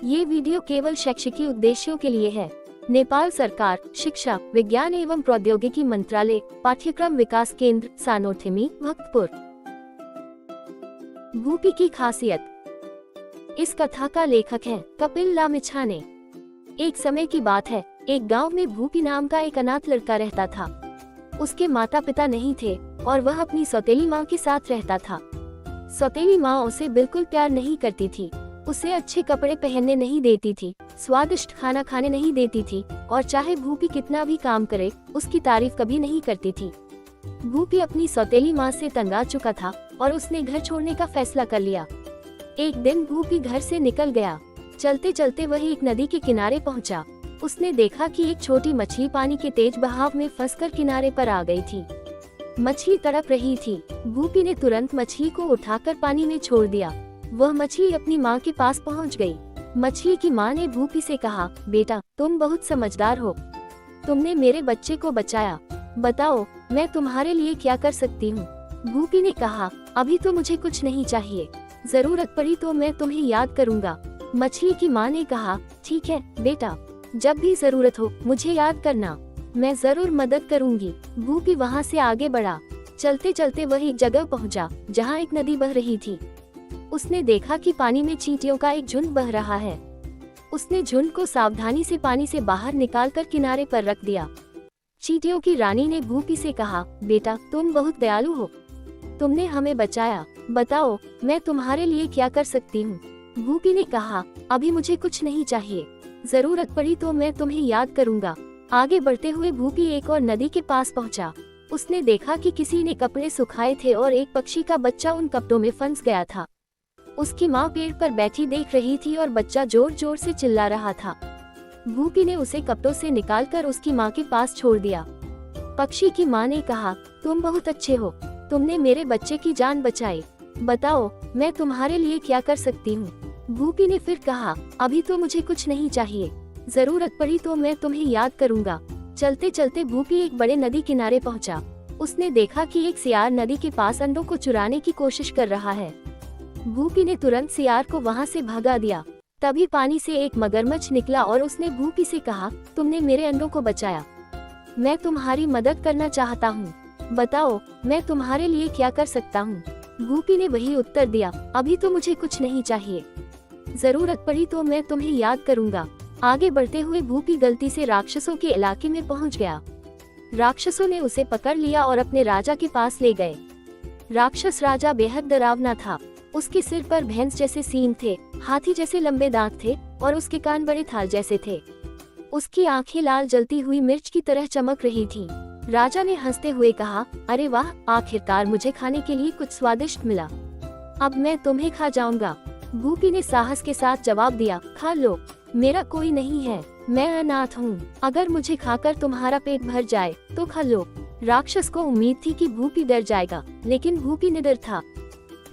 ये वीडियो केवल शैक्षिक उद्देश्यों के लिए है। नेपाल सरकार, शिक्षा, विज्ञान एवं प्रौद्योगिकी मंत्रालय, पाठ्यक्रम विकास केंद्र, सानोथेमी, भक्तपुर। भूपी की खासियत। इस कथा का लेखक है कपिल लामिछाने। एक समय की बात है, एक गांव में भूपी नाम का एक अनाथ लड़का रहता था। उसके माता पिता नहीं थे और वह अपनी सौतेली माँ के साथ रहता था। सौतेली माँ उसे बिल्कुल प्यार नहीं करती थी, उसे अच्छे कपड़े पहनने नहीं देती थी, स्वादिष्ट खाना खाने नहीं देती थी और चाहे भूपी कितना भी काम करे उसकी तारीफ कभी नहीं करती थी। भूपी अपनी सौतेली माँ से तंग आ चुका था और उसने घर छोड़ने का फैसला कर लिया। एक दिन भूपी घर से निकल गया। चलते चलते वह एक नदी के किनारे पहुंचा। उसने देखा कि एक छोटी मछली पानी के तेज बहाव में फंसकर किनारे पर आ गई थी। मछली तड़प रही थी। भूपी ने तुरंत मछली को उठाकर पानी में छोड़ दिया। वह मछली अपनी माँ के पास पहुँच गई। मछली की माँ ने भूपी से कहा, बेटा तुम बहुत समझदार हो, तुमने मेरे बच्चे को बचाया, बताओ मैं तुम्हारे लिए क्या कर सकती हूँ। भूपी ने कहा, अभी तो मुझे कुछ नहीं चाहिए, जरूरत पड़ी तो मैं तुम्हें याद करूँगा। मछली की माँ ने कहा, ठीक है बेटा, जब भी जरूरत हो मुझे याद करना, मैं जरूर मदद करूँगी। भूपी वहाँ से आगे बढ़ा। चलते चलते वह एक जगह पहुँचा जहाँ एक नदी बह रही थी। उसने देखा कि पानी में चींटियों का एक झुंड बह रहा है। उसने झुंड को सावधानी से पानी से बाहर निकालकर किनारे पर रख दिया। चींटियों की रानी ने भूपी से कहा, बेटा तुम बहुत दयालु हो, तुमने हमें बचाया, बताओ मैं तुम्हारे लिए क्या कर सकती हूँ। भूपी ने कहा, अभी मुझे कुछ नहीं चाहिए, जरूरत पड़ी तो मैं तुम्हें याद करूँगा। आगे बढ़ते हुए भूपी एक और नदी के पास पहुँचा। उसने देखा कि किसी ने कपड़े सुखाए थे और एक पक्षी का बच्चा उन कपड़ों में फंस गया था। उसकी माँ पेड़ पर बैठी देख रही थी और बच्चा जोर जोर से चिल्ला रहा था। भूपी ने उसे कपड़ों से निकालकर उसकी माँ के पास छोड़ दिया। पक्षी की माँ ने कहा, तुम बहुत अच्छे हो, तुमने मेरे बच्चे की जान बचाई, बताओ मैं तुम्हारे लिए क्या कर सकती हूँ। भूपी ने फिर कहा, अभी तो मुझे कुछ नहीं चाहिए, जरूरत पड़ी तो मैं तुम्हें याद करूँगा। चलते चलते भूपी एक बड़े नदी किनारे पहुँचा। उसने देखा कि एक सियार नदी के पास अंडों को चुराने की कोशिश कर रहा है। भूपी ने तुरंत सियार को वहां से भगा दिया। तभी पानी से एक मगरमच्छ निकला और उसने भूपी से कहा, तुमने मेरे अंडों को बचाया, मैं तुम्हारी मदद करना चाहता हूँ, बताओ मैं तुम्हारे लिए क्या कर सकता हूँ। भूपी ने वही उत्तर दिया, अभी तो मुझे कुछ नहीं चाहिए, जरूरत पड़ी तो मैं तुम्हें याद करूँगा। आगे बढ़ते हुए भूपी गलती से राक्षसों के इलाके में पहुँच गया। राक्षसों ने उसे पकड़ लिया और अपने राजा के पास ले गए। राक्षस राजा बेहद डरावना था। उसके सिर पर भैंस जैसे सींग थे, हाथी जैसे लंबे दांत थे और उसके कान बड़े थाल जैसे थे। उसकी आंखें लाल जलती हुई मिर्च की तरह चमक रही थीं। राजा ने हंसते हुए कहा, अरे वाह, आखिरकार मुझे खाने के लिए कुछ स्वादिष्ट मिला, अब मैं तुम्हें खा जाऊंगा। भूपी ने साहस के साथ जवाब दिया, खा लो, मेरा कोई नहीं है, मैं अनाथ हूँ, अगर मुझे खाकर तुम्हारा पेट भर जाए तो खा लो। राक्षस को उम्मीद थी कि भूपी डर जाएगा, लेकिन भूपी निडर था।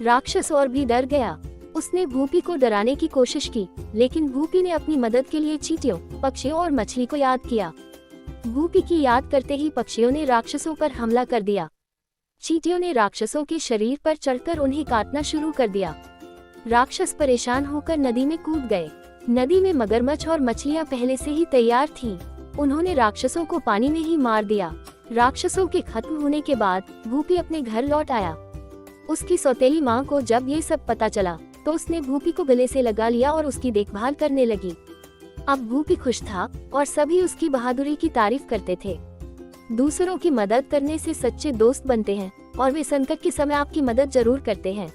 राक्षस और भी डर गया। उसने भूपी को डराने की कोशिश की, लेकिन भूपी ने अपनी मदद के लिए चींटियों, पक्षियों और मछली को याद किया। भूपी की याद करते ही पक्षियों ने राक्षसों पर हमला कर दिया। चींटियों ने राक्षसों के शरीर पर चढ़कर उन्हें काटना शुरू कर दिया। राक्षस परेशान होकर नदी में कूद गए। नदी में मगरमच्छ और मछलियाँ पहले से ही तैयार थीं। उन्होंने राक्षसों को पानी में ही मार दिया। राक्षसों के खत्म होने के बाद भूपी अपने घर लौट आया। उसकी सौतेली माँ को जब ये सब पता चला तो उसने भूपी को गले से लगा लिया और उसकी देखभाल करने लगी। अब भूपी खुश था और सभी उसकी बहादुरी की तारीफ करते थे। दूसरों की मदद करने से सच्चे दोस्त बनते हैं और वे संकट के समय आपकी मदद जरूर करते हैं।